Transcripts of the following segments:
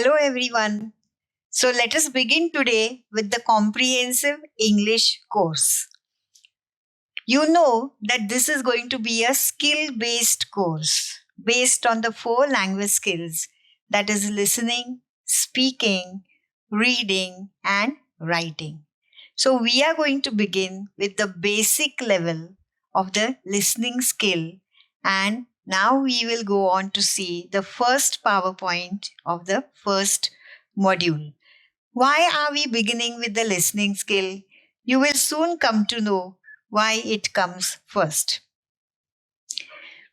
Hello everyone. So let us begin today with the comprehensive English course. You know that this is going to be a skill-based course based on the 4 language skills, that is listening, speaking, reading and writing. So we are going to begin with the basic level of the listening skill, and now we will go on to see the first PowerPoint of the first module. Why are we beginning with the listening skill? You will soon come to know why it comes first.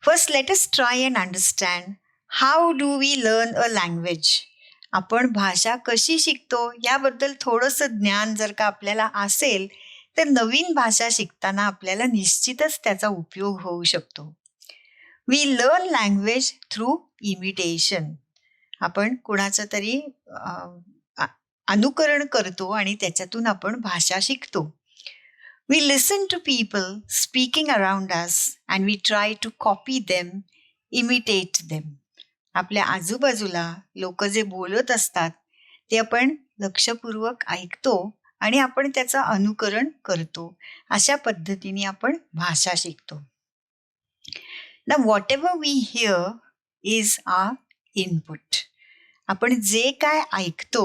First, let us try and understand how do we learn a language. आपण भाषा कशी शिकतो याबद्दल थोडंसं ज्ञान जर का आपल्याला असेल तर नवीन भाषा शिकताना आपल्याला निश्चितच त्याचा उपयोग होऊ शकतो. We learn language through imitation. आपण कुणाचं तरी अनुकरण करतो आणि त्याच्यातून आपण भाषा शिकतो. We listen to people speaking around us and we try to copy them, imitate them. आपल्या आजूबाजूला लोक जे बोलत असतात ते आपण लक्षपूर्वक ऐकतो आणि आपण त्याचं अनुकरण करतो. अशा पद्धतीने आपण भाषा शिकतो. Now whatever we hear is our input. आपण जे काय ऐकतो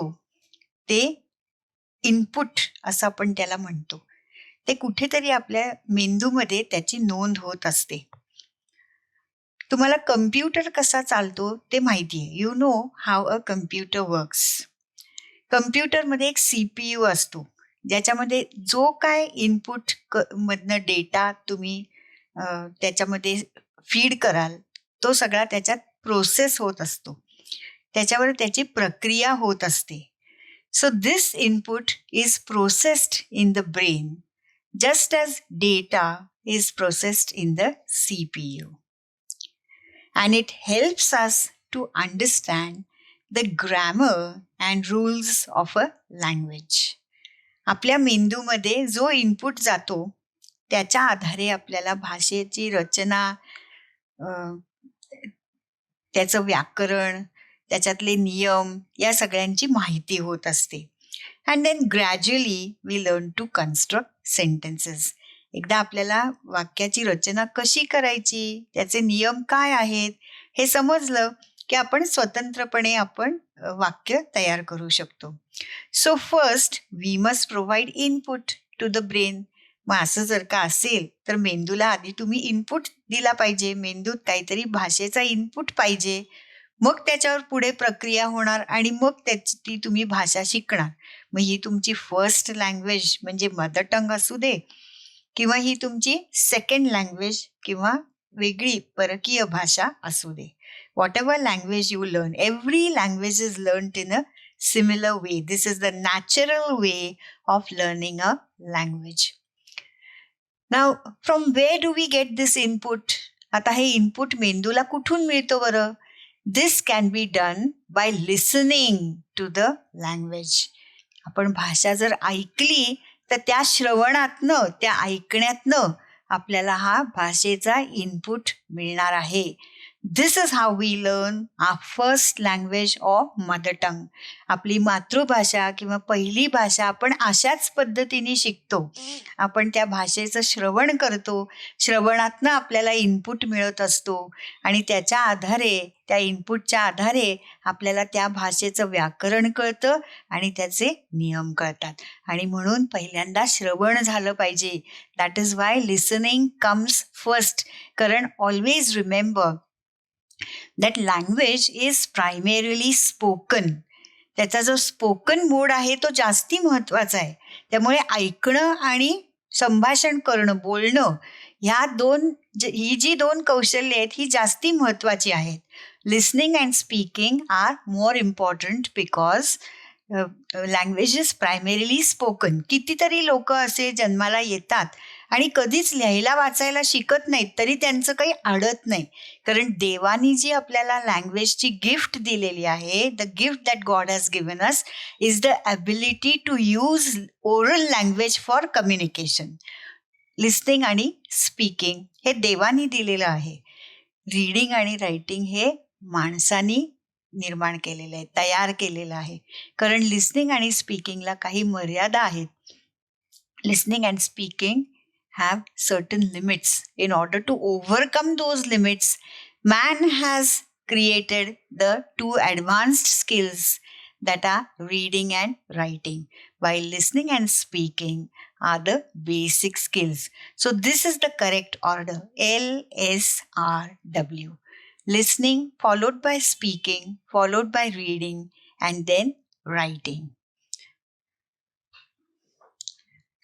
ते इनपुट असं आपण त्याला म्हणतो. ते कुठेतरी आपल्या मेंदूमध्ये त्याची नोंद होत असते. तुम्हाला कम्प्युटर कसा चालतो ते माहिती आहे. You know how a computer works. कम्प्युटरमध्ये एक CPU असतो ज्याच्यामध्ये जो काय इनपुट मधनं डेटा तुम्ही त्याच्यामध्ये फीड कराल तो सगळा त्याच्यात प्रोसेस होत असतो. त्याच्यावर त्याची प्रक्रिया होत असते. So this input is processed in the brain just as data is processed in the CPU. And it helps us to understand the grammar and rules of a language. आपल्या मेंदूमध्ये जो इनपुट जातो त्याच्या आधारे आपल्याला भाषेची रचना, त्याचं व्याकरण, त्याच्यातले नियम या सगळ्यांची माहिती होत असते. And then gradually we learn to construct sentences. एकदा आपल्याला वाक्याची रचना कशी करायची, त्याचे नियम काय आहेत हे समजलं की आपण स्वतंत्रपणे आपण वाक्य तयार करू शकतो. So first we must provide input to the brain. मग असं जर का असेल तर मेंदूला आधी तुम्ही इनपुट दिला पाहिजे. मेंदूत काहीतरी भाषेचा इनपुट पाहिजे. मग त्याच्यावर पुढे प्रक्रिया होणार आणि मग ती तुम्ही भाषा शिकणार. मग ही तुमची फर्स्ट लँग्वेज म्हणजे मदर टंग असू दे किंवा ही तुमची सेकंड लँग्वेज किंवा वेगळी परकीय भाषा असू दे. Whatever language you learn, every language is learned in a similar way. This is the natural way of learning a language. Now from where do we get this input? आता हे input मेंदूला कुठून मिळतो बरं? This can be done by listening to the language. आपण भाषा जर ऐकली तर त्या श्रवणातनं, त्या ऐकण्यातनं आपल्याला हा भाषेचा इनपुट मिळणार आहे. This is how we learn our first language or mother tongue. आपली मातृभाषा किंवा पहिली भाषा आपण अशाच पद्धतीने शिकतो. आपण त्या भाषेचं श्रवण करतो. श्रवणातनं आपल्याला इनपुट मिळत असतो आणि त्याच्या आधारे, त्या इनपुटच्या आधारे आपल्याला त्या भाषेचं व्याकरण कळतं आणि त्याचे नियम कळतात. आणि म्हणून पहिल्यांदा श्रवण झालं पाहिजे. That is why listening comes first. कारण always remember that language is primarily spoken. त्याचा जो स्पोकन मोड आहे तो जास्ती महत्वाचा आहे. त्यामुळे ऐकणं आणि संभाषण करणं, बोलणं ही जी 2 कौशल्य आहेत ही जास्ती महत्वाची आहेत. Listening and speaking are more important because language is primarily spoken. कितीतरी लोक असे जन्माला येतात आणि कधीच लिहायला वाचायला शिकत नाहीत तरी त्यांचं काही अडत नाही. कारण देवानी जी आपल्याला लँग्वेजची गिफ्ट दिलेली आहे, the gift that God has given us is the ability to use oral language for communication. Listening आणि स्पीकिंग हे देवानी दिलेलं आहे. रीडिंग आणि रायटिंग हे माणसानी निर्माण केलेलं आहे, तयार केलेलं आहे. कारण लिसनिंग आणि स्पीकिंगला काही मर्यादा आहेत. Listening and speaking have certain limits. In order to overcome those limits, man has created the two advanced skills that are reading and writing, while listening and speaking are the basic skills. So, this is the correct order, LSRW. Listening, followed by speaking, followed by reading, and then writing.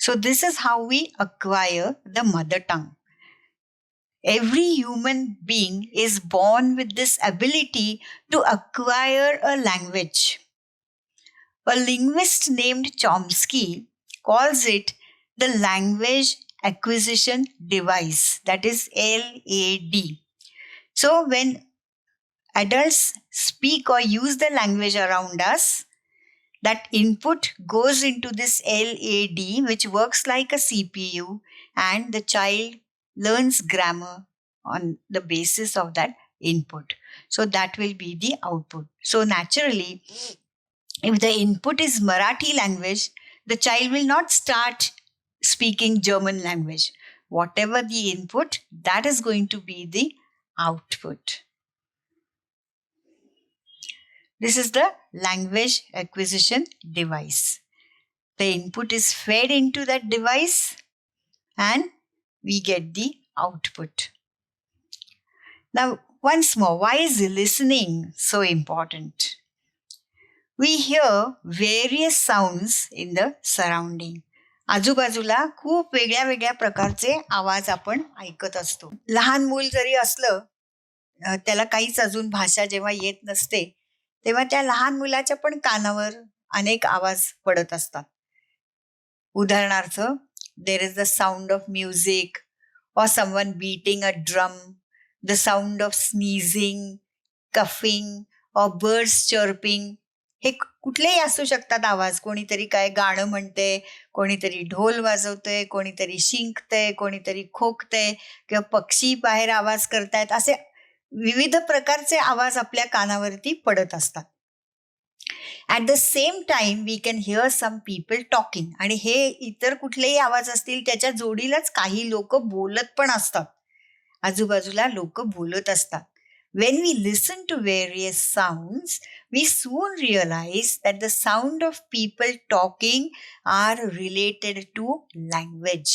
So this is how we acquire the mother tongue. Every human being is born with this ability to acquire a language. A linguist named Chomsky calls it the language acquisition device, that is LAD. So when adults speak or use the language around us, that input goes into this LAD, which works like a CPU, and the child learns grammar on the basis of that input. So that will be the output. So naturally, if the input is Marathi language, the child will not start speaking German language. Whatever the input, that is going to be the output. This is the language acquisition device. The input is fed into that device and we get the output. Now, once more, why is listening so important? We hear various sounds in the surrounding. आजूबाजूला खूप वेगळ्या वेगळ्या प्रकारचे आवाज आपण ऐकत असतो. लहान मूल जरी असलं, त्याला काहीच अजून भाषा जेव्हा येत नसते, तेव्हा त्या लहान मुलाच्या पण कानावर अनेक आवाज पडत असतात. उदाहरणार्थ, there is the sound of music or someone beating a drum, the sound of sneezing, coughing or birds chirping. हे कुठलेही असू शकतात आवाज. कोणीतरी काय गाणं म्हणते, कोणीतरी ढोल वाजवतंय, कोणीतरी शिंकतंय, कोणीतरी खोकतंय किंवा पक्षी बाहेर आवाज करतायत. असे विविध प्रकारचे आवाज आपल्या कानावरती पडत असतात. At the same time we can hear some people talking. आणि हे इतर कुठलेही आवाज असतील त्याच्या जोडीलाच काही लोक बोलत पण असतात. आजूबाजूला लोक बोलत असतात. When we listen to various sounds, we soon realize that the sound of people talking are related to language.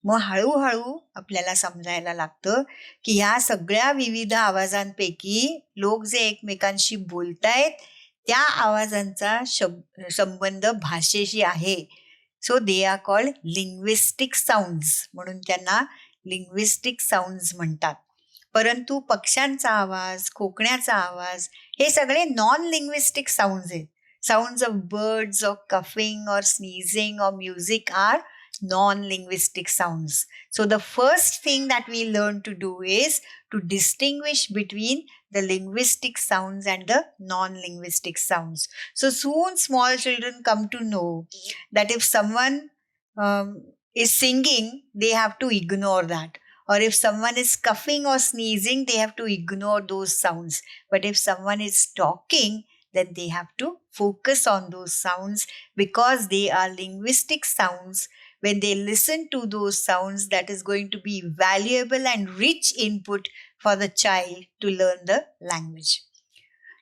मग हळूहळू आपल्याला समजायला लागतं की ह्या सगळ्या विविध आवाजांपैकी लोक जे एकमेकांशी बोलतायत त्या आवाजांचा संबंध भाषेशी आहे. So they are called linguistic sounds, म्हणून त्यांना लिंग्विस्टिक साऊंड्स म्हणतात. परंतु पक्ष्यांचा आवाज, खोकण्याचा आवाज हे सगळे नॉन लिंग्विस्टिक साऊंड्स आहेत. Sounds of birds, of coughing और स्नीझिंग और music are non-linguistic sounds. So the first thing that we learn to do is to distinguish between the linguistic sounds and the non-linguistic sounds. So soon small children come to know that if someone is singing, they have to ignore that. Or if someone is coughing or sneezing, they have to ignore those sounds. But if someone is talking, then they have to focus on those sounds because they are linguistic sounds. When they listen to those sounds, that is going to be valuable and rich input for the child to learn the language.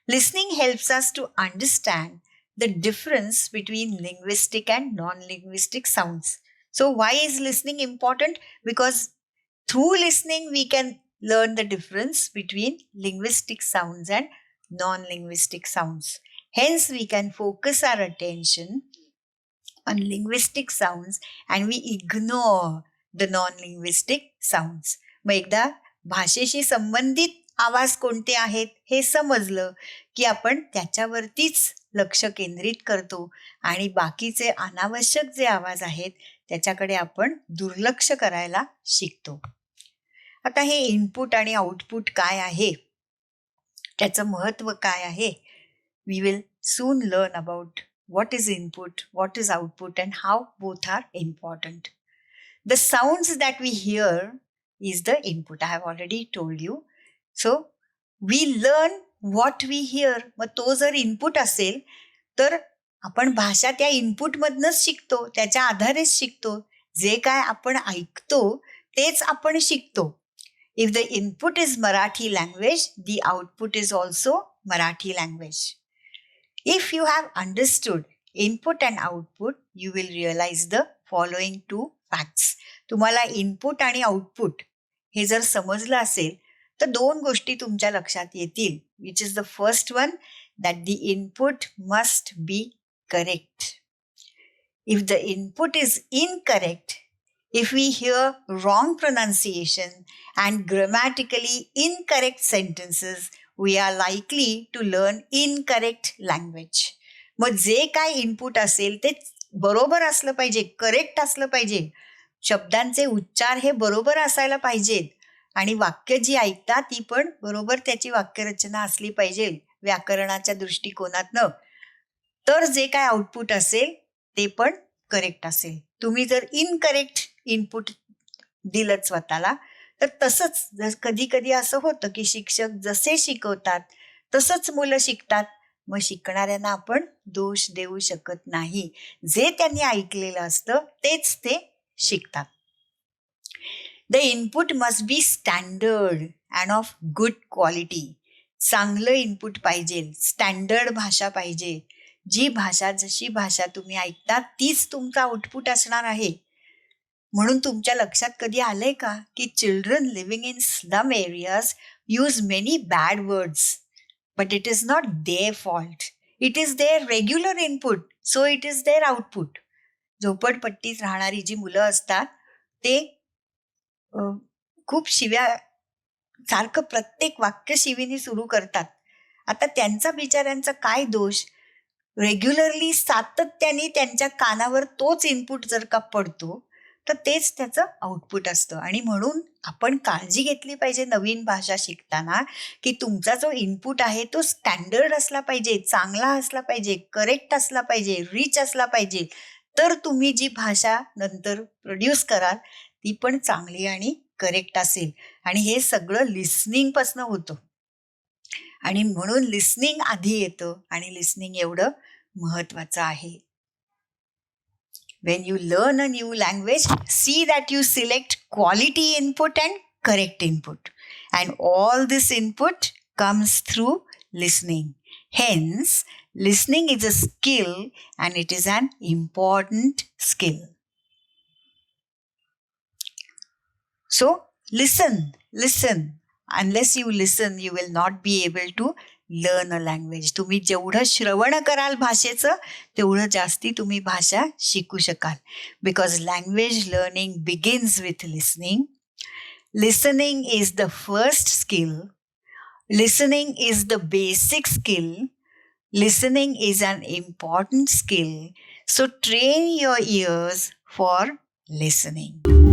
Listening helps us to understand the difference between linguistic and non-linguistic sounds. So why is listening important? Because through listening, we can learn the difference between linguistic sounds and non-linguistic sounds. Hence, we can focus our attention on linguistic sounds and we ignore the non-linguistic sounds. मग एकदा भाषेशी संबंधित आवाज कोणते आहेत हे समजलं की आपण त्याच्यावरतीच लक्ष केंद्रित करतो आणि बाकीचे अनावश्यक जे आवाज आहेत त्याच्याकडे आपण दुर्लक्ष करायला शिकतो. आता हे इनपुट आणि आउटपुट काय आहे, त्याचं महत्त्व काय आहे, we will soon learn about what is input, what is output, and how both are important. The sounds that we hear is the input. I have already told you. So we learn what we hear. मग तो जर input असेल तर आपण भाषा त्या इनपुटमधनंच शिकतो, त्याच्या आधारेच शिकतो. जे काय आपण ऐकतो तेच आपण शिकतो. If the input is Marathi language, the output is also Marathi language. If you have understood input and output, you will realize the following two facts. तुम्हाला इनपुट आणि आउटपुट हे जर समजलं असेल तर दोन गोष्टी तुमच्या लक्षात येतील. Which is the first one, that the input must be correct. If the input is incorrect, if we hear wrong pronunciation and grammatically incorrect sentences, we are likely to learn incorrect language. मग जे काय input असेल ते बरोबर असलं पाहिजे, correct असलं पाहिजे. शब्दांचे उच्चार हे बरोबर असायला पाहिजेत आणि वाक्य जी ऐकतात ती पण बरोबर त्याची वाक्यरचना असली पाहिजे व्याकरणाच्या दृष्टिकोनातनं. तर जे काय आउटपुट असेल ते पण करेक्ट असेल. तुम्ही जर इनकरेक्ट इनपुट दिलं स्वतःला तर तसंच कधी कधी असं होतं की शिक्षक जसे शिकवतात तसंच मुलं शिकतात. मग शिकणाऱ्यांना आपण दोष देऊ शकत नाही. जे त्यांनी ऐकलेलं असतं तेच ते शिकतात. The input must be standard and of good quality. चांगलं इनपुट पाहिजे, स्टँडर्ड भाषा पाहिजे. जी भाषा, जशी भाषा तुम्ही ऐकता तीच तुमचा आउटपुट असणार आहे. म्हणून तुमच्या लक्षात कधी आलंय का की children living in slum areas use many bad words, but it is not their fault. It is their regular input, so it is their output. झोपडपट्टीत राहणारी जी मुलं असतात ते खूप शिव्या, सारखं प्रत्येक वाक्य शिवीने सुरू करतात. आता त्यांचा बिचाऱ्यांचा काय दोष? रेग्युलरली सातत्याने त्यांच्या कानावर तोच इनपुट जर का पडतो तर तेच त्याचं आउटपुट असतं. आणि म्हणून आपण काळजी घेतली पाहिजे नवीन भाषा शिकताना की तुमचा जो इनपुट आहे तो स्टँडर्ड असला पाहिजे, चांगला असला पाहिजे, करेक्ट असला पाहिजे, रिच असला पाहिजे. तर तुम्ही जी भाषा नंतर प्रोड्यूस कराल ती पण चांगली आणि करेक्ट असेल. आणि हे सगळं लिसनिंगपासून होतं आणि म्हणून लिसनिंग आधी येतं आणि लिसनिंग एवढं महत्वाचं आहे. When you learn a new language, see that you select quality input and correct input. And all this input comes through listening. Hence, listening is a skill and it is an important skill. So, listen. Unless you listen, you will not be able to learn a language. तुम्ही जेवढं श्रवण कराल भाषेचं तेवढं जास्ती तुम्ही भाषा शिकू शकाल. Because language learning begins with listening. Listening is the first skill. Listening is the basic skill. Listening is an important skill. So train your ears for listening.